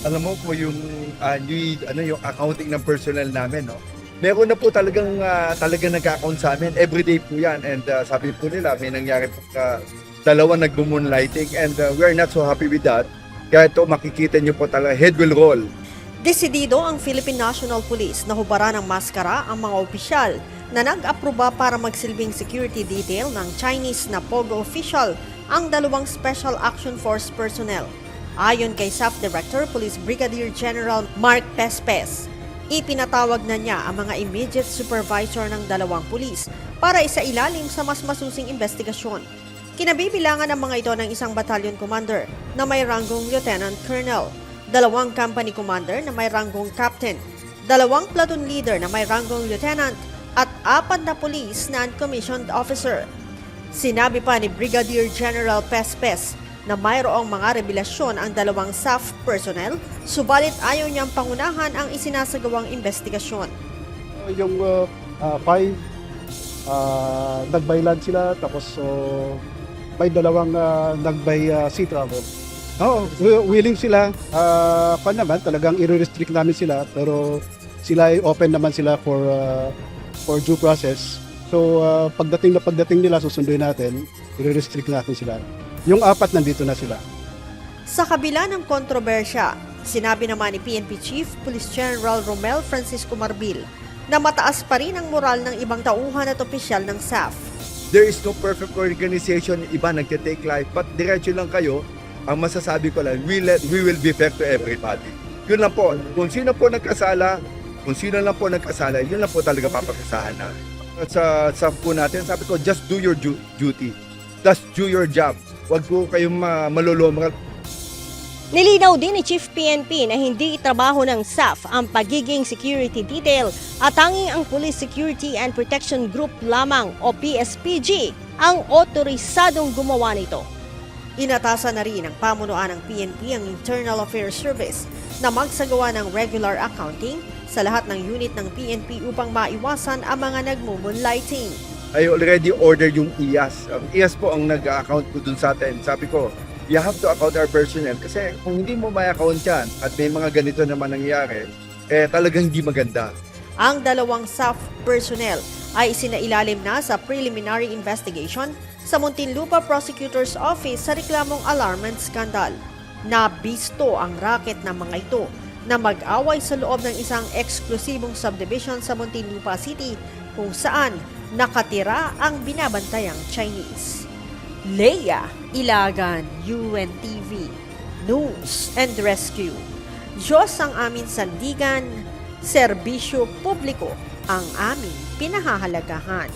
Alam mo po yung yung accounting ng personnel namin, no. Meron na po talagang nag-account sa amin. Everyday po 'yan, and sabi po nila may nangyari po dalawa nagmo-moonlighting, and we are not so happy with that. Kaya ito makikita niyo po talaga head will roll. Desidido ang Philippine National Police na hubaran ng maskara ang mga opisyal na nag-aproba para magsilbing security detail ng Chinese na POGO official ang dalawang Special Action Force personnel. Ayon kay SAF Director Police Brigadier General Mark Pespes, ipinatawag na niya ang mga immediate supervisor ng dalawang pulis para isailalim sa mas masusing investigasyon. Kinabibilangan ang mga ito ng isang battalion commander na may ranggong lieutenant colonel, dalawang company commander na may ranggong captain, dalawang platoon leader na may ranggong lieutenant, at 4 na pulis na uncommissioned officer. Sinabi pa ni Brigadier General Pespes na mayroong mga revelasyon ang dalawang SAF personnel, subalit ayaw niyang pangunahan ang isinasagawang investigasyon. Yung 5, nag-by land sila, tapos may dalawang nag-by sea travel. Oo, willing sila. Naman, talagang i-restrict namin sila, pero sila ay open naman sila for due process. So pagdating nila, susunduin natin, i-restrict natin sila. Yung 4 nandito na sila. Sa kabila ng kontrobersya, sinabi naman ni PNP Chief Police General Romel Francisco Marbil na mataas pa rin ang moral ng ibang tauhan at opisyal ng SAF. There is no perfect organization. Iba nagte-take life, but diretso lang kayo. Ang masasabi ko lang, we will be fair to everybody. Yun lang po. Kung sino po nagkasala, yun lang po talaga papakisahan na. Sa po natin, sabi ko, just do your duty. Just do your job. Huwag po kayong malulomral. Nilinaw din ni Chief PNP na hindi trabaho ng SAF ang pagiging security detail at tanging ang Police Security and Protection Group lamang o PSPG ang otorisadong gumawa nito. Inatasan na rin ng pamunuan ng PNP ang Internal Affairs Service na magsagawa ng regular accounting sa lahat ng unit ng PNP upang maiwasan ang mga nagmo-moonlighting. I already ordered yung IAS. Ang IAS po ang nag-account po dun sa atin. Sabi ko, you have to account our personnel kasi kung hindi mo may account yan at may mga ganito naman nangyari, talagang hindi maganda. Ang dalawang SAF personnel ay isinailalim na sa preliminary investigation sa Muntinlupa Prosecutor's Office sa reklamong alarmant scandal. Nabisto ang racket ng mga ito na mag-away sa loob ng isang eksklusibong subdivision sa Muntinlupa City kung saan nakatira ang binabantayang Chinese. Leia Ilagan, UNTV, News and Rescue. Diyos ang aming sandigan, serbisyo publiko ang aming pinahahalagahan.